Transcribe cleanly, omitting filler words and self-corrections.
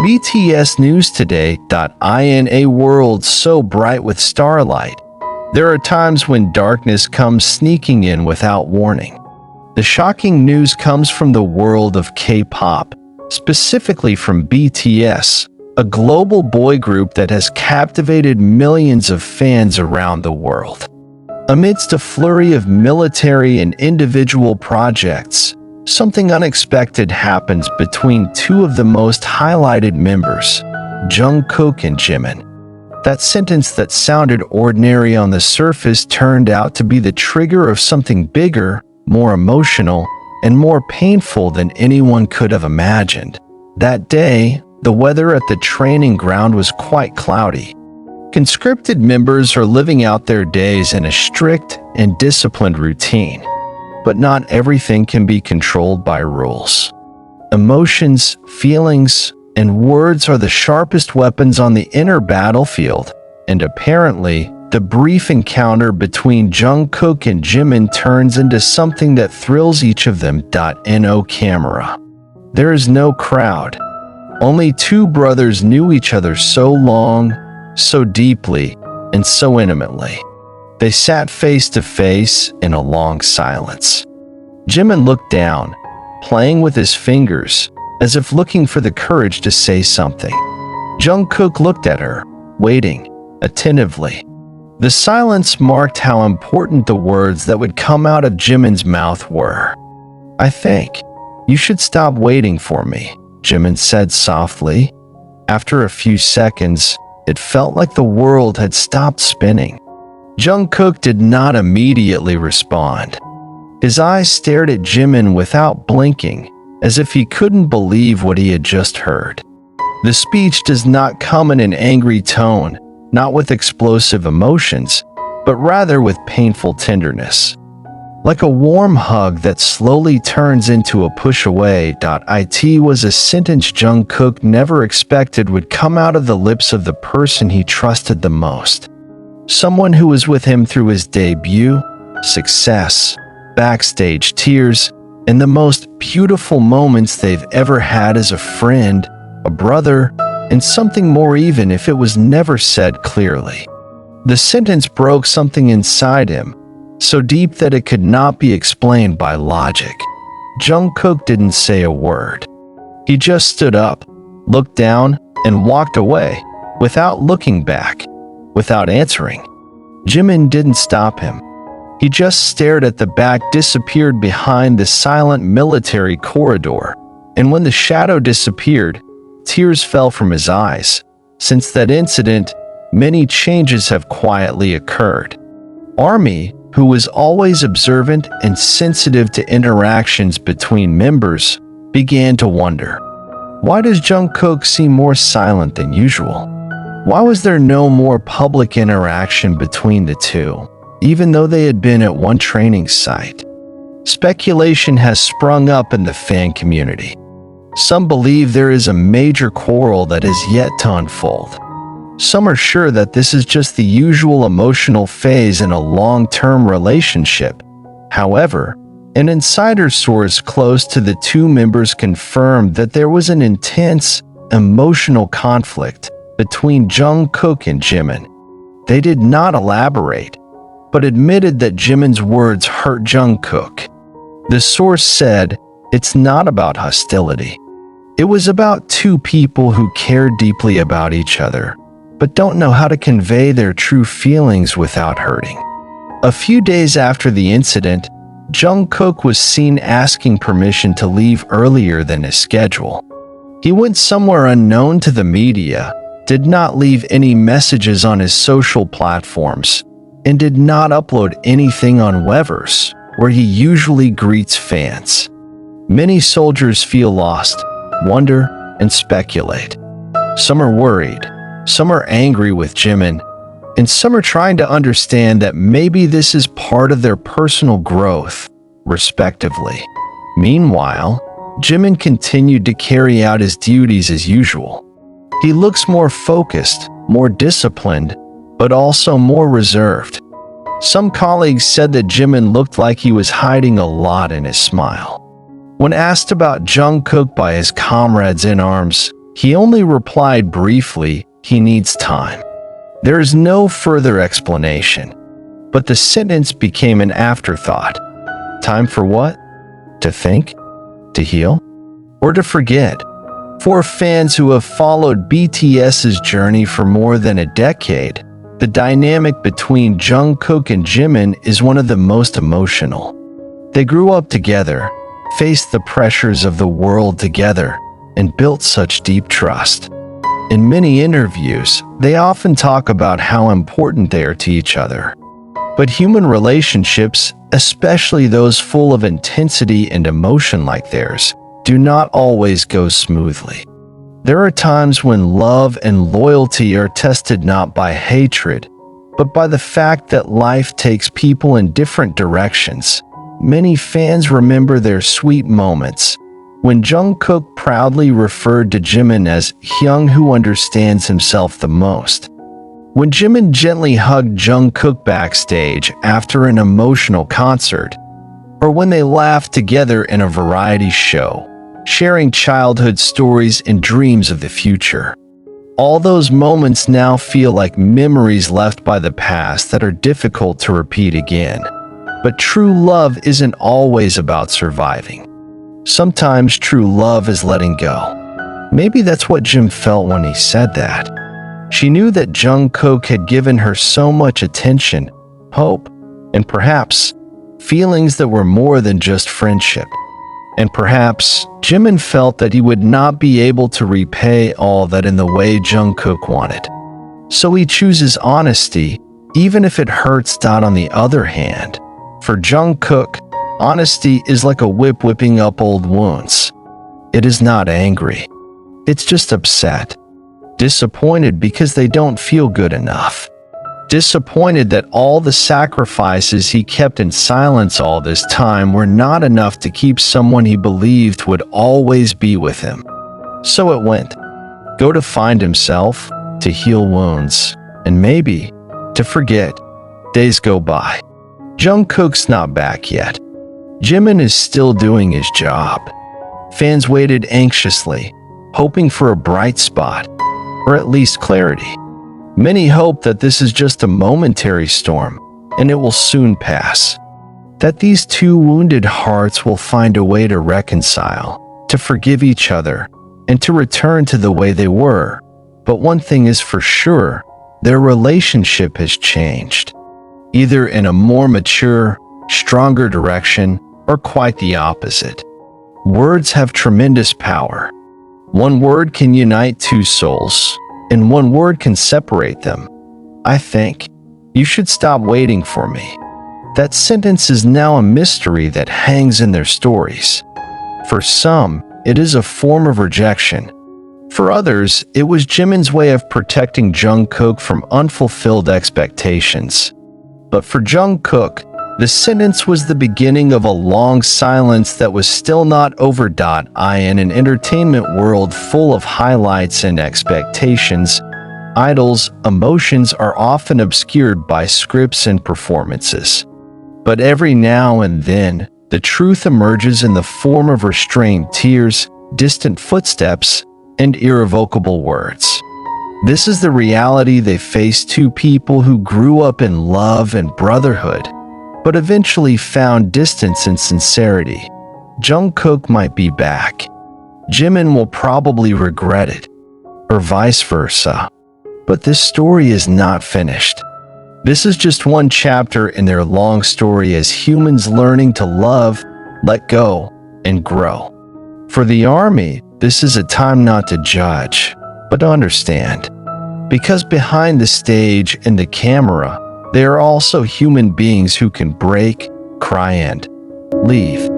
BTS News Today. In a world so bright with starlight, there are times when darkness comes sneaking in without warning. The shocking news comes from the world of K-pop, specifically from BTS, a global boy group that has captivated millions of fans around the world. Amidst a flurry of military and individual projects, something unexpected happens between two of the most highlighted members, Jungkook and Jimin. That sentence that sounded ordinary on the surface turned out to be the trigger of something bigger, more emotional, and more painful than anyone could have imagined. That day, the weather at the training ground was quite cloudy. Conscripted members are living out their days in a strict and disciplined routine. But not everything can be controlled by rules. Emotions, feelings, and words are the sharpest weapons on the inner battlefield, and apparently, the brief encounter between Jungkook and Jimin turns into something that thrills each of them. No camera. There is no crowd. Only two brothers knew each other so long, so deeply, and so intimately. They sat face to face in a long silence. Jimin looked down, playing with his fingers, as if looking for the courage to say something. Jungkook looked at her, waiting, attentively. The silence marked how important the words that would come out of Jimin's mouth were. "I think you should stop waiting for me," Jimin said softly. After a few seconds, it felt like the world had stopped spinning. Jungkook did not immediately respond. His eyes stared at Jimin without blinking, as if he couldn't believe what he had just heard. The speech does not come in an angry tone, not with explosive emotions, but rather with painful tenderness. Like a warm hug that slowly turns into a push away. It was a sentence Jungkook never expected would come out of the lips of the person he trusted the most. Someone who was with him through his debut, success, backstage tears, and the most beautiful moments they've ever had as a friend, a brother, and something more even if it was never said clearly. The sentence broke something inside him, so deep that it could not be explained by logic. Jungkook didn't say a word. He just stood up, looked down, and walked away, without looking back. Without answering. Jimin didn't stop him. He just stared at the back, disappeared behind the silent military corridor, and when the shadow disappeared, tears fell from his eyes. Since that incident, many changes have quietly occurred. Army, who was always observant and sensitive to interactions between members, began to wonder, why does Jungkook seem more silent than usual? Why was there no more public interaction between the two, even though they had been at one training site? Speculation has sprung up in the fan community. Some believe there is a major quarrel that is yet to unfold. Some are sure that this is just the usual emotional phase in a long-term relationship. However, an insider source close to the two members confirmed that there was an intense, emotional conflict between Jungkook and Jimin. They did not elaborate, but admitted that Jimin's words hurt Jungkook. The source said, "It's not about hostility. It was about two people who care deeply about each other, but don't know how to convey their true feelings without hurting." A few days after the incident, Jungkook was seen asking permission to leave earlier than his schedule. He went somewhere unknown to the media, did not leave any messages on his social platforms, and did not upload anything on Weverse, where he usually greets fans. Many soldiers feel lost, wonder, and speculate. Some are worried, some are angry with Jimin, and some are trying to understand that maybe this is part of their personal growth, respectively. Meanwhile, Jimin continued to carry out his duties as usual. He looks more focused, more disciplined, but also more reserved. Some colleagues said that Jimin looked like he was hiding a lot in his smile. When asked about Jungkook by his comrades in arms, He only replied briefly, "He needs time." There is no further explanation, but the sentence became an afterthought. Time for what? To think? To heal? Or to forget? For fans who have followed BTS's journey for more than a decade, the dynamic between Jungkook and Jimin is one of the most emotional. They grew up together, faced the pressures of the world together, and built such deep trust. In many interviews, they often talk about how important they are to each other. But human relationships, especially those full of intensity and emotion like theirs, do not always go smoothly. There are times when love and loyalty are tested not by hatred, but by the fact that life takes people in different directions. Many fans remember their sweet moments, when Jungkook proudly referred to Jimin as Hyung, who understands himself the most. When Jimin gently hugged Jungkook backstage after an emotional concert, or when they laughed together in a variety show, sharing childhood stories and dreams of the future. All those moments now feel like memories left by the past that are difficult to repeat again. But true love isn't always about surviving. Sometimes true love is letting go. Maybe that's what Jim felt when he said that. She knew that Jungkook had given her so much attention, hope, and perhaps feelings that were more than just friendship. And perhaps Jimin felt that he would not be able to repay all that in the way Jungkook wanted. So he chooses honesty, even if it hurts. On the other hand, for Jungkook, honesty is like a whip whipping up old wounds. It is not angry. It's just upset. Disappointed because they don't feel good enough. Disappointed that all the sacrifices he kept in silence all this time were not enough to keep someone he believed would always be with him. So it went. Go to find himself, to heal wounds, and maybe to forget. Days go by. Jungkook's not back yet. Jimin is still doing his job. Fans waited anxiously, hoping for a bright spot, or at least clarity. Many hope that this is just a momentary storm, and it will soon pass. That these two wounded hearts will find a way to reconcile, to forgive each other, and to return to the way they were. But one thing is for sure, their relationship has changed. Either in a more mature, stronger direction, or quite the opposite. Words have tremendous power. One word can unite two souls, and one word can separate them. I think you should stop waiting for me. That sentence is now a mystery that hangs in their stories. For some, it is a form of rejection. For others, it was Jimin's way of protecting Jungkook from unfulfilled expectations. But for Jungkook, the sentence was the beginning of a long silence that was still not over. In an entertainment world full of highlights and expectations, idols' emotions are often obscured by scripts and performances. But every now and then, the truth emerges in the form of restrained tears, distant footsteps, and irrevocable words. This is the reality they face, two people who grew up in love and brotherhood, but eventually found distance and sincerity. Jungkook might be back. Jimin will probably regret it, or vice versa. But this story is not finished. This is just one chapter in their long story as humans learning to love, let go, and grow. For the ARMY, this is a time not to judge, but to understand. Because behind the stage and the camera, they are also human beings who can break, cry, and leave.